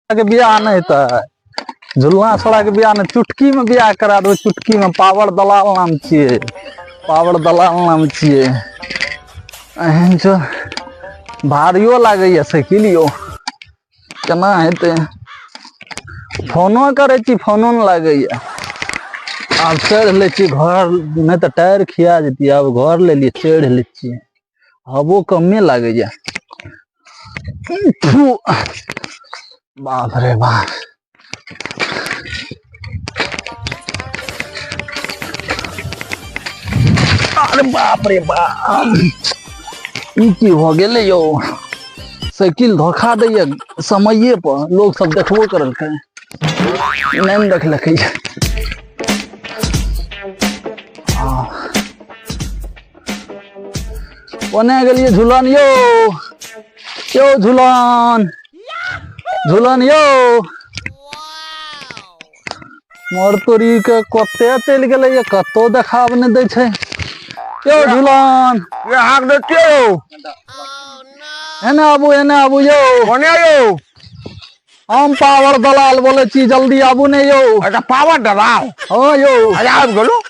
के बियाह नहीं था, झुलना छोड़ा के बियाह नहीं, चुटकी में बियाह करा दो। चुटकी में पावर दलाल नाम छिए, पावर दलाल नाम छिए। एहन जो भारियो लागे साइकिलियो केना हेते। फोनो करे छी, फोनो न लागे। अब चढ़ ले छी घर, नहीं तो टायर खिया जेती। अब घर ले लिए चढ़ ले छी, हबो कमे लागे। बाप रे बाप, अरे बाप रे बाप, की हो गेले यो। साइकिल धोखा दैया समये पर, लोग सब देखबो करल के नहीं देखलकै। ओने गेलिए झूलन यो, यो झूलन, झूलन यो। मोर तोरी के कते चल गेले ये, कतो देखाब नहीं दै छै। यो झूलन ये हाक देते हो। एने आबू यो। कोने यो? हम पावर दलाल बोले छी, जल्दी आबू ने यो। अच्छा पावर दलाल? हाँ यो। अरे आब गेलो।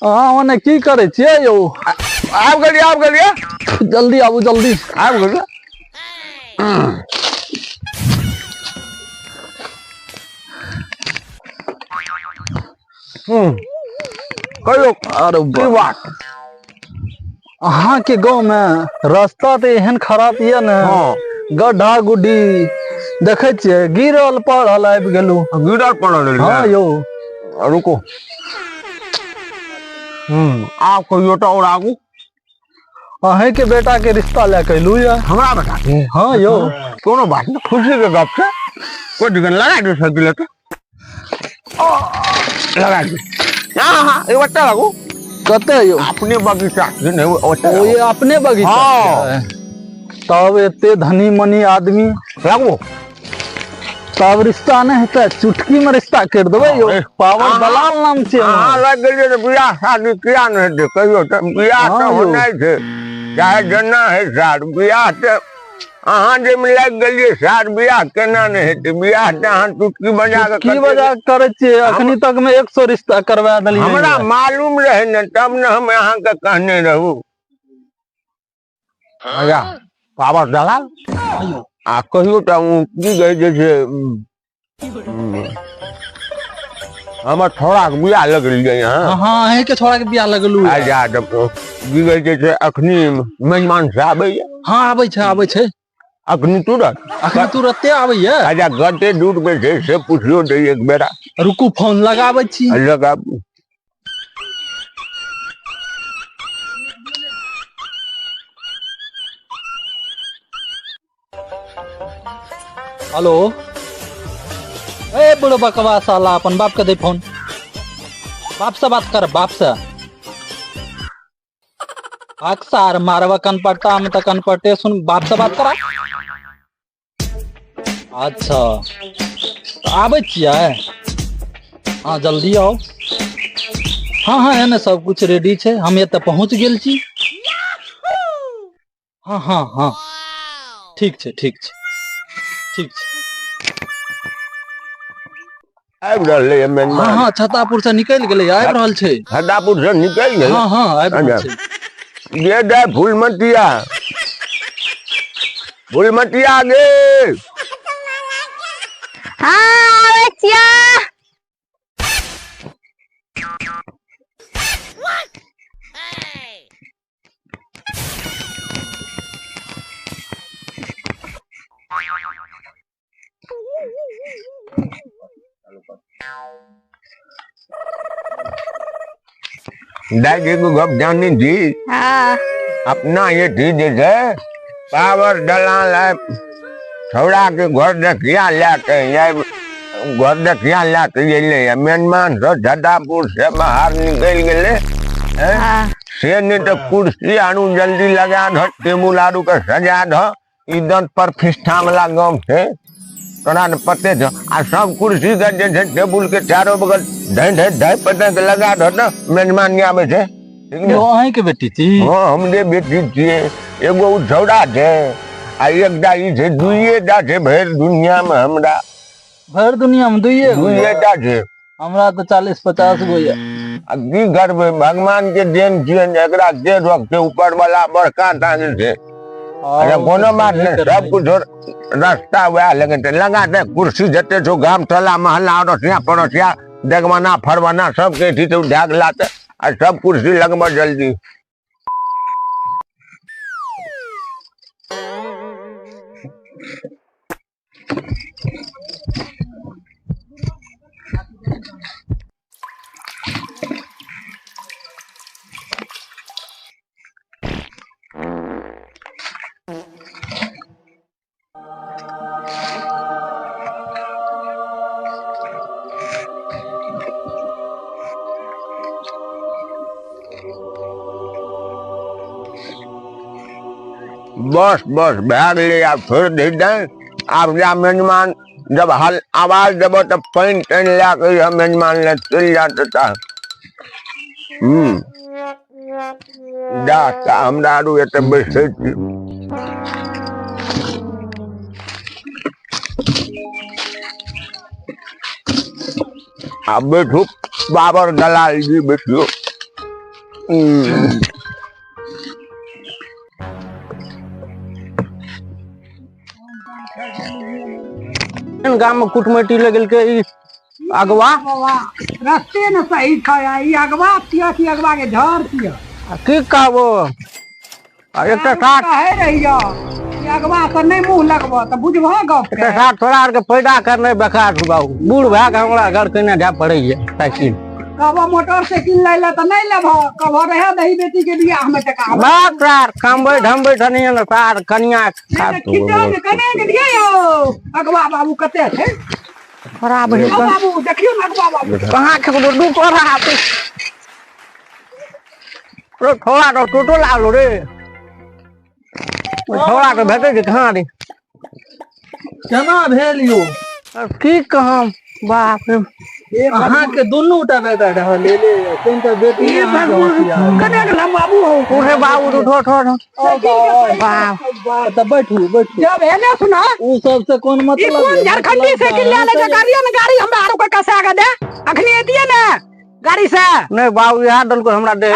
हाँ ओने की करे छिए यो? आब गेलिए। जल्दी आबू, जल्दी आब गेलिए। कहियो। अरे बात अहाँ के गांव में रास्ता तो एहन खराब ये न, गड्ढा गुड्ढी देखे छिए, गिरल पड़ल आबि गेलू। गिरल पड़ल? हाँ यो। रुको। आप कहियो तो और आगू। अहे के बेटा के रिश्ता लेके अयलू या। हमरा बेटा के? हाँ यो। कोनो बात नहीं, खुशी के गप से कोई दिक्कत लगा दो साइकिल तो लगा दो। हाँ ये बच्चा लागू कते यो? अपने बगीचा ओ ये अपने बगीचा। हाँ। तब एते धनी मनी आदमी लागू, तब रिश्ता नहीं हेते, चुटकी में रिश्ता कर देबे यो। पावर दलाल नाम छे। हां लग गेलिए तो बियाह शादी किया नहीं दे कहियो तो बियाह तो होना छे, चाहे जना है सार बियाह तो अहाँ जे में लग गेलिए सार बियाह केना नहीं हेते। बियाह तो अहाँ चुटकी बजा के की बजा करे छे, अखनी तक में 100 रिश्ता करवा देलिए। हमरा मालूम रहे न, तब न हम अहाँ के कहने रहू। आया पावर दलाल आ कहियो तो की गई जैसे हमर थोड़ा के बियाह लग रही है यहाँ। हाँ है के छोड़ा के बियाह लगलू। आजा तब की गई जैसे अखनी मेहमान से आबे। हाँ आबे छे। अखनी तुरते आबे है। आजा गते दूर पे से पूछियो दे एक बेरा। रुकू फोन लगाबे छी। लगाबू। हेलो, ए बुढ़ो बकवा साला, अपन बाप के दे फोन। बाप से बात कर, बाप से। अक्सर मारवा कन पड़ता, हम तो कन पड़ते। सुन, बाप से बात करा। अच्छा तो आबे छिए? हाँ जल्दी आओ। हाँ है ना, सब कुछ रेडी छे, हम ये पहुंच गेल छी। हाँ ठीक छे, ठीक छे, ठीक छे। आबि रहले है मेहमान। हाँ छतापुर से निकल गेले, आबि रहल छे। छतापुर से निकल गए? हाँ आबि रहल छे। ये दे फूलमतिया, फूलमतिया गे। हाँ बच्चिया। दादी को गप जानी थी। हाँ अपना ये थी जैसे पावर दलाल है, छोड़ा के घर देखिया लेके घर देखिया लेके गेले। मेहमान से छतापुर से बाहर निकल गेले। से नहीं तो कुर्सी आनू जल्दी लगा दो, टेबुल आरू के सजा दो। इधर पर फिस्टा वाला गाँव है, तोरा ने पते छो। आ सब कुर्सी के जैसे टेबुल के चारों बगल ढाई पता के लगा दो ना, मेहमान आवे छे। यो अहीं के बेटी थी? हाँ हमरे बेटी थी। एगो छौड़ा छे आ एकटा ई छै दुइएटा छै भरि दुनिया में हमरा भर दुनिया में दुइये गो ये। दुइएटा छै हमरा तो 40-50 गो ये। आ की करबै भगवान के देन छियै ने एकरा दे रखते ऊपर वाला बड़का टांगे छै अरे कोनो बात नहीं सब कुछ रास्ता वह लगा दे कुर्सी जते छो गाम टोला मोहल्ला अड़ोसिया पड़ोसिया दगवाना फरवाना सब के थी तो ढाक लाते आ सब कुर्सी लगभग जल्दी बस बस भाग ले आप छोड़ दे दें आप जा मेजमान जब हल आवाज देव तब पैन टन ला मेजमान ले चल जाता जा हमरा आरू एते बैठे छी आप बैठू बाबर दलाल जी बैठियो गाम में कुटमैती लगल के अगवा रस्ते न सही था ई अगवा तिया की अगवा के झर तिया की कहबो एकटा साथ कहे रहिया ई अगवा से नहीं मुंह लगबो त बुझबो गप के साथ थोड़ा आर के पैदा करने बेकार बाबू बूढ़ भए के हमरा घर कने जा पड़ै है साइकिल कहबो मोटरसाइकिल ले ले त नहीं लेबो कहबो रहे दही बेटी के बियाह में टका बाप यार कामबै ढमबै धनिया न सार कन्या खिचो के कने के दिए यो अगवा बाबू कते छै खराब है बाबू देखियो न अगवा बाबू कहां के दू तोरा हाथ तो थोड़ा तो टोटो लागलो रे थोड़ा तो भेटे के कहां रे केना भेल यो की कहम बाप रे अहाँ के दोनों टा बेटा रह ले ले कोन ता बेटी कने के ला बाबू हो उठे बाबू उठो बाप त बैठू बैठू जब एने सुना उ सबसे कोन ई मतलब कोन झारखंडी साइकिल ले ले गाड़ी हमरा आरो के कसा के दे अखनी एतिए ने गाड़ी से नहीं बाबू यहाँ डल को हमरा दे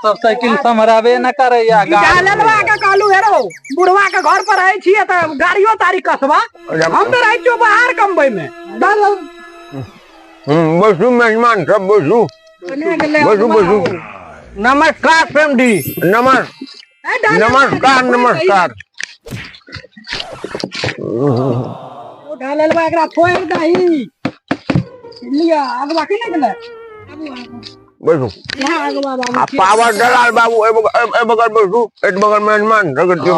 सब साइकिल समराबे न करे या डालनवा के कहलू हेरो बुढ़वा के घर पर रहे छिए त गाड़ियो तारी कसबा हम तो रहे छो बाहर कमबै में डाल बसु मेहमान सब बसु बसु बसु नमस्कार समधी नमस्कार नमस्कार डालनवा एकरा फोड़ दही लिया अगवा के नहीं गेले बसु यहां अगवा बाबू आ पावर दलाल बाबू ए बगल बसु एक बगल मेहमान रगड़ के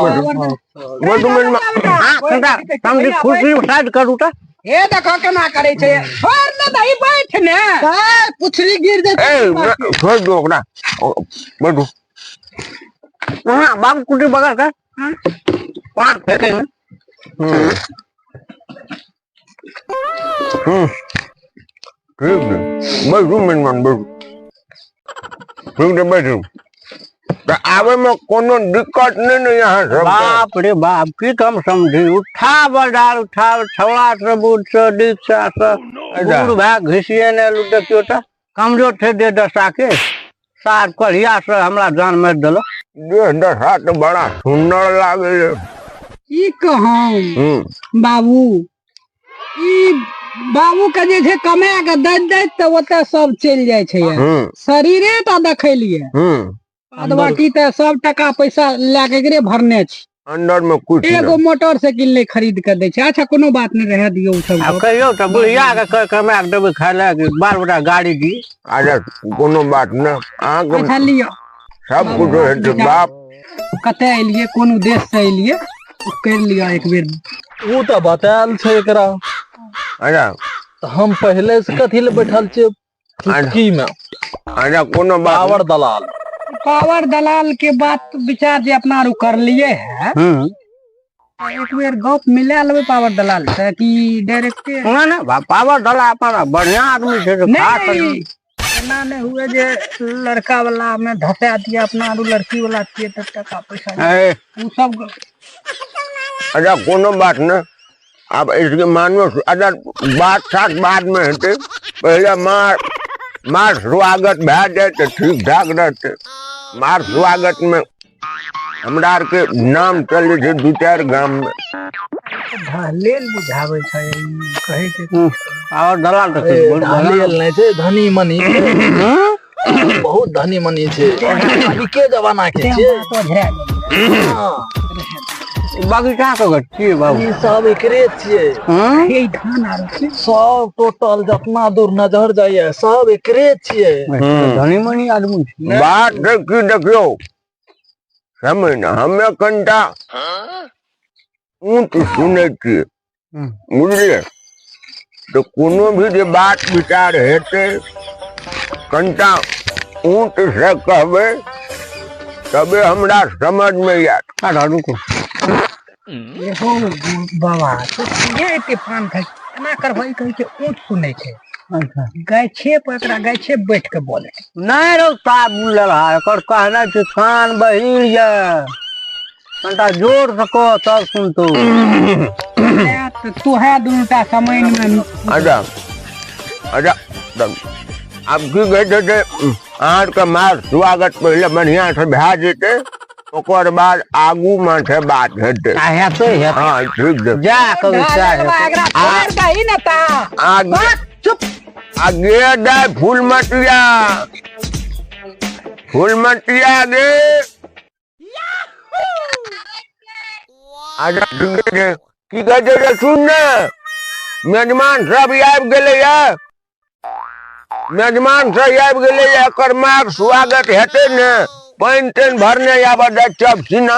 बसु मेहमान हां कंदा समधी खुशी साइड करू त ए देखो केना करे छै छोड़ न दही बैठ ने पुछली गिर दे ए छोड़ दो ओकरा बैठू हां बाबू कुटी बगल का पार फेंके ठीक है बसु मेहमान बसु ठीक है बैठू तो आवे में कोनो दिक्कत नहीं यहाँ सब बाप रे बाप की कम समझी उठा बडाल उठा छौड़ा से बूढ़ से दीक्षा से बूढ़ भाई घिसिए ने देखियो त कमजोर थे दे दशा के सार कढ़िया से हमरा जान मार देलो देह दशा तो बड़ा सुंदर लागे ई कहम बाबू ई बाबू के जे छै कमा के दैत त ओते सब चल जाय छै शरीरे ता देखै लिए बाद बाकी त सब टका पैसा लाके एकरे भरने छी अंदर में कुछ एगो मोटरसाइकिल नहीं खरीद के दे छै अच्छा कोनो बात नहीं रह दियो सब अब कहियो त बुढ़िया के कमा के देबे खाय ले बाल बड़ा गाड़ी दी आजा कोनो बात न आके अच्छा लियो सब कुछ है बाप कते एलिए कोन देश से एलिए कर लिया एक बेर उ त बताल छै एकरा आजा त हम पहले से कथि ले बैठल छियै चुटकी में आजा कोनो पावर दलाल पावर दलाल के बात विचार जे अपना आरु कर लिए है एक बेर गप मिला लेबे पावर दलाल से कि डायरेक्ट ना पावर दलाल अपना बढ़िया आदमी छै खास एना नहीं हुए जे लड़का वाला में धसा दिया अपना आरु लड़की वाला छिए त टका पैसा उ सब अच्छा कोनो बात न अब इसके मानो अगर बात साथ बाद में हटे पहले मार स्वागत भै जाए तो ठीक ठाक रहते मार स्वागत में हमरा आर के नाम चले थे 2-4 गांव में ढालेल बुझावे छै कहे के और दलाल तो ढालियल नहीं छे धनी मनी बहुत धनी मनी छे अभी के जमाना के छे तो घेरा हाँ, बगीचा के गट्टी बाबू ई सब एकरे छिए ये धान आर छै सब टोटल जितना दूर नजर जाइए सब एकरे छिए धनी मनी आदमी छै। बात की देखियो समय न हमें कंटा ऊँट सुने छिए बुझलिए तो कोनो भी जे बात विचार हेते कंटा ऊँट से कहबे तबे हमरा समझ में आत का रुको एहो बाबा तो ये के पान खाइ केना करबै कहि के ऊँट सुनै छै अच्छा गाछे पर एकरा गाछे बैठ के बोले नहीं रो साहब बोल रहा है कर कहना छै कान बहिर ये कंटा जोर से कह तब सुन तो तो तू है दुनटा समय में अच्छा अच्छा तब अब की कहते थे आर का मार स्वागत पहले बढ़िया से भै जेते ओकर बाद आगू में से बात हेते है तो है हाँ ठीक है जा कभी चाहे एकरा छोड़ दही न ता आगे चुप आगे दे फूल मटिया गे आजा ठीक है की कहते थे सुन न मेजमान सब आबि गेले या मेजमान सब आबि गेले या एकर मार स्वागत हेते ने पानि तानि भरने आबऽ दे चप सीना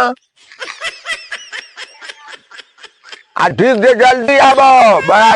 आ ठीक है जल्दी आबऽ बड़ा